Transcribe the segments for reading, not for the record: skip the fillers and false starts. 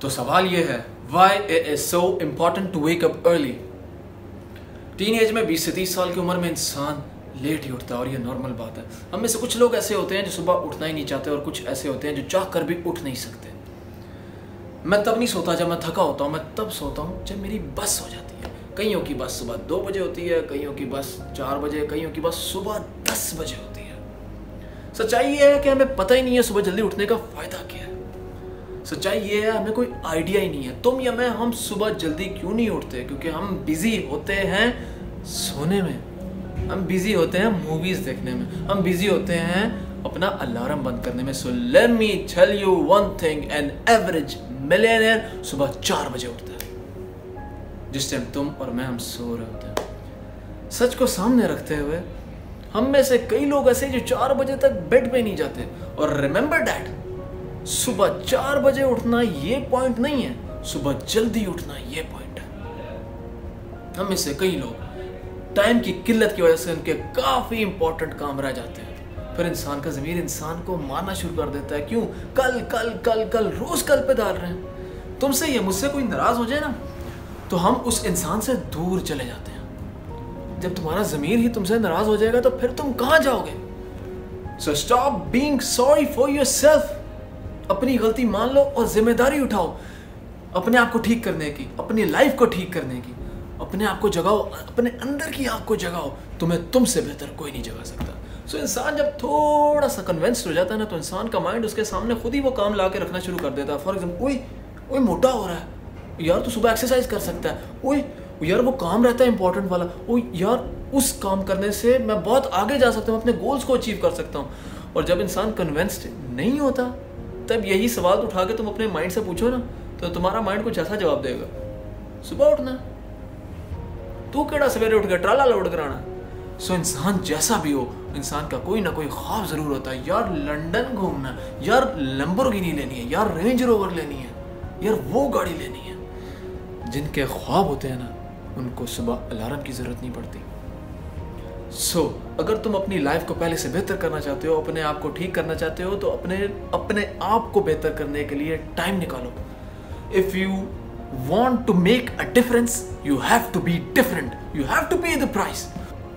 तो सवाल ये है, why it is so important to wake up early. Teenage में 20 से 30 साल की उम्र में इंसान लेट ही उठता है और ये नॉर्मल बात है। हम में से कुछ लोग ऐसे होते हैं जो सुबह उठना ही नहीं चाहते और कुछ ऐसे होते हैं जो चाह कर भी उठ नहीं सकते। मैं तब नहीं सोता जब मैं थका होता हूँ, मैं तब सोता हूँ जब मेरी बस हो जाती है। कईयों की बस सुबह 2 बजे होती है, कईयों की बस 4 बजे, कईयों की बस सुबह 10 बजे होती है। सच्चाई ये है कि हमें पता ही नहीं है सुबह जल्दी उठने का फ़ायदा क्या है। सच्चाई ये है हमें कोई आइडिया ही नहीं है। तुम या मैं, हम सुबह जल्दी क्यों नहीं उठते? क्योंकि हम बिजी होते हैं सोने में, हम बिजी होते हैं मूवीज देखने में, हम बिजी होते हैं अपना अलार्म बंद करने में। So let me tell you one thing, an average millionaire सुबह 4 बजे उठता है, जिस टाइम तुम और मैं हम सो रहे होते हैं। सच को सामने रखते हुए हम में से कई लोग ऐसे जो 4 बजे तक बेड पे नहीं जाते। और रिमेंबर दैट, सुबह 4 बजे उठना ये पॉइंट नहीं है, सुबह जल्दी उठना ये पॉइंट है। हम में से कई लोग टाइम की किल्लत की वजह से उनके काफी इंपॉर्टेंट काम रह जाते हैं। फिर इंसान का ज़मीर इंसान को मारना शुरू कर देता है। क्यों? कल कल कल कल, रोज कल पे डाल रहे हैं। तुमसे या मुझसे कोई नाराज हो जाए ना, तो हम उस इंसान से दूर चले जाते हैं। जब तुम्हारा ज़मीर ही तुमसे नाराज हो जाएगा तो फिर तुम कहाँ जाओगे? So stop being sorry for yourself. अपनी गलती मान लो और जिम्मेदारी उठाओ अपने आप को ठीक करने की, अपनी लाइफ को ठीक करने की। अपने आप को जगाओ, अपने अंदर की आग को जगाओ। तुम्हें तुमसे बेहतर कोई नहीं जगा सकता। सो इंसान जब थोड़ा सा कन्विंस्ड हो जाता है ना, तो इंसान का माइंड उसके सामने खुद ही वो काम ला के रखना शुरू कर देता है। फॉर एग्जाम्पल, ओए मोटा हो रहा है यार, तू सुबह एक्सरसाइज कर सकता है। ओए यार, वो काम रहता है इंपॉर्टेंट वाला, ओ यार उस काम करने से मैं बहुत आगे जा सकता हूँ, अपने गोल्स को अचीव कर सकता हूँ। और जब इंसान कन्विंस्ड नहीं होता, तब यही सवाल उठा के तुम अपने माइंड से पूछो ना, तो तुम्हारा माइंड कुछ ऐसा जवाब देगा, सुबह उठना, तू केड़ा सवेरे उठ के ट्राला लोड कराना। सो इंसान जैसा भी हो, इंसान का कोई ना कोई ख्वाब जरूर होता है। यार लंदन घूमना, यार लैम्बोर्गिनी लेनी है, यार रेंज रोवर लेनी है, यार वो गाड़ी लेनी है। जिनके ख्वाब होते हैं ना, उनको सुबह अलार्म की जरूरत नहीं पड़ती। सो अगर तुम अपनी लाइफ को पहले से बेहतर करना चाहते हो, अपने आप को ठीक करना चाहते हो, तो अपने आप को बेहतर करने के लिए टाइम निकालो। If you want to make a difference, you have to be different, you have to pay the price।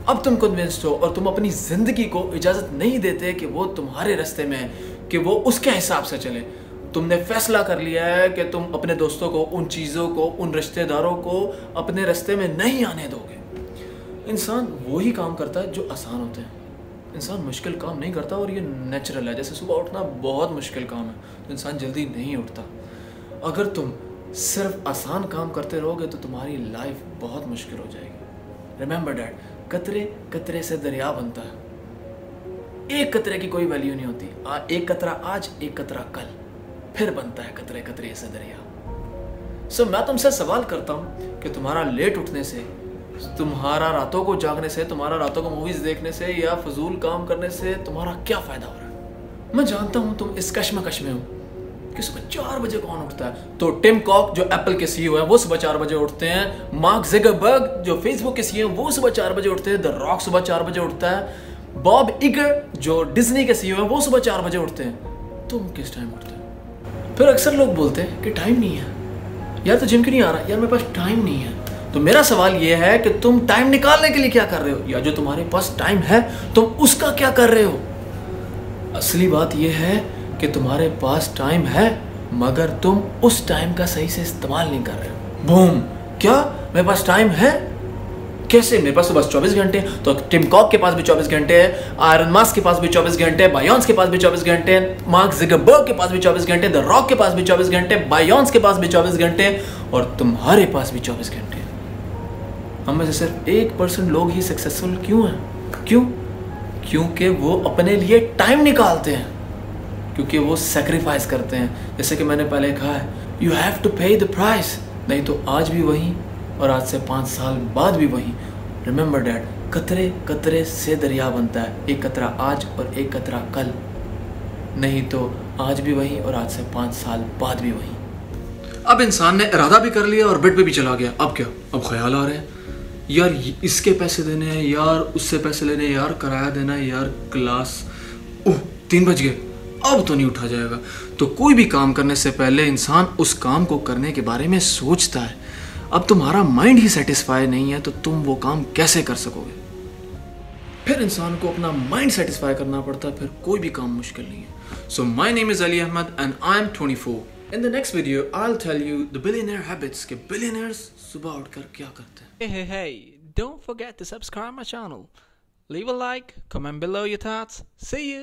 अब तुम कन्विंस्ड हो और तुम अपनी जिंदगी को इजाजत नहीं देते कि वो तुम्हारे रास्ते में है, कि वो उसके हिसाब से चले। तुमने फैसला कर लिया है कि तुम अपने दोस्तों को, उन चीज़ों को, उन रिश्तेदारों को अपने रास्ते में नहीं आने दोगे। इंसान वही काम करता है जो आसान होते हैं। इंसान मुश्किल काम नहीं करता, और ये नेचुरल है। जैसे सुबह उठना बहुत मुश्किल काम है, तो इंसान जल्दी नहीं उठता। अगर तुम सिर्फ आसान काम करते रहोगे तो तुम्हारी लाइफ बहुत मुश्किल हो जाएगी। रिमेंबर डैट, कतरे कतरे से दरिया बनता है। एक कतरे की कोई वैल्यू नहीं होती। एक कतरा आज, एक कतरा कल, फिर बनता है कतरे कतरे से दरिया। सो मैं तुमसे सवाल करता हूँ कि तुम्हारा लेट उठने से, तुम्हारा रातों को जागने से, तुम्हारा रातों को मूवीज देखने से या फजूल काम करने से तुम्हारा क्या फायदा हो रहा है? मैं जानता हूँ तुम इस कश्मकश में हो कि सुबह 4 बजे कौन उठता है। तो टिम कॉक जो एप्पल के सीईओ हैं, वो सुबह 4 बजे उठते हैं। मार्क ज़ुकरबर्ग जो फेसबुक के सीईओ हैं, वो सुबह 4 बजे उठते हैं। द रॉक सुबह 4 बजे उठता है। बॉब इगर जो डिज्नी के सीईओ हैं, वो सुबह 4 बजे उठते हैं। तुम किस टाइम उठते हो? फिर अक्सर लोग बोलते हैं कि टाइम नहीं है यार, तो जिम क्यों नहीं आ रहा? यार मेरे पास टाइम नहीं है। तो मेरा सवाल ये है कि तुम टाइम निकालने के लिए क्या कर रहे हो, या जो तुम्हारे पास टाइम है तुम उसका क्या कर रहे हो? असली बात यह है कि तुम्हारे पास टाइम है, मगर तुम उस टाइम का सही से इस्तेमाल नहीं कर रहे हो। बूम, क्या मेरे पास टाइम है? कैसे? मेरे पास तो बस 24 घंटे। तो टिम कॉक के पास भी 24 घंटे है, आयरन मास्क के पास भी 24 घंटे, बायोन्स के पास भी 24 घंटे, मार्क ज़ुकरबर्ग के पास भी 24 घंटे, द रॉक के पास भी 24 घंटे, बायोन्स के पास भी 24 घंटे, और तुम्हारे पास भी 24 घंटे। हम में से सिर्फ 1% लोग ही सक्सेसफुल क्यों हैं? क्यों? क्योंकि वो अपने लिए टाइम निकालते हैं, क्योंकि वो सेक्रीफाइस करते हैं। जैसे कि मैंने पहले कहा है, यू हैव टू पे द प्राइस, नहीं तो आज भी वही और आज से 5 साल बाद भी वही। रिमेंबर डैट, कतरे कतरे से दरिया बनता है। एक कतरा आज और एक कतरा कल, नहीं तो आज भी वही और आज से 5 साल बाद भी वही। अब इंसान ने इरादा भी कर लिया और बेड पे भी चला गया। अब क्या? अब ख्याल आ रहे हैं, यार इसके पैसे देने हैं, यार उससे पैसे लेने हैं, यार किराया देना है, यार क्लास, 3 बज गए, अब तो नहीं उठा जाएगा। तो कोई भी काम करने से पहले इंसान उस काम को करने के बारे में सोचता है। अब तुम्हारा माइंड ही सेटिस्फाई नहीं है तो तुम वो काम कैसे कर सकोगे? फिर इंसान को अपना माइंड सेटिस्फाई करना पड़ता है, फिर कोई भी काम मुश्किल नहीं है। So my name is Ali Ahmad and I am 24। In the next video I will tell you the billionaire habits के बिलियनियर्स सुबह उठकर क्या करते हैं। Hey, don't forget to subscribe my channel. Leave a like, comment below your thoughts. See you.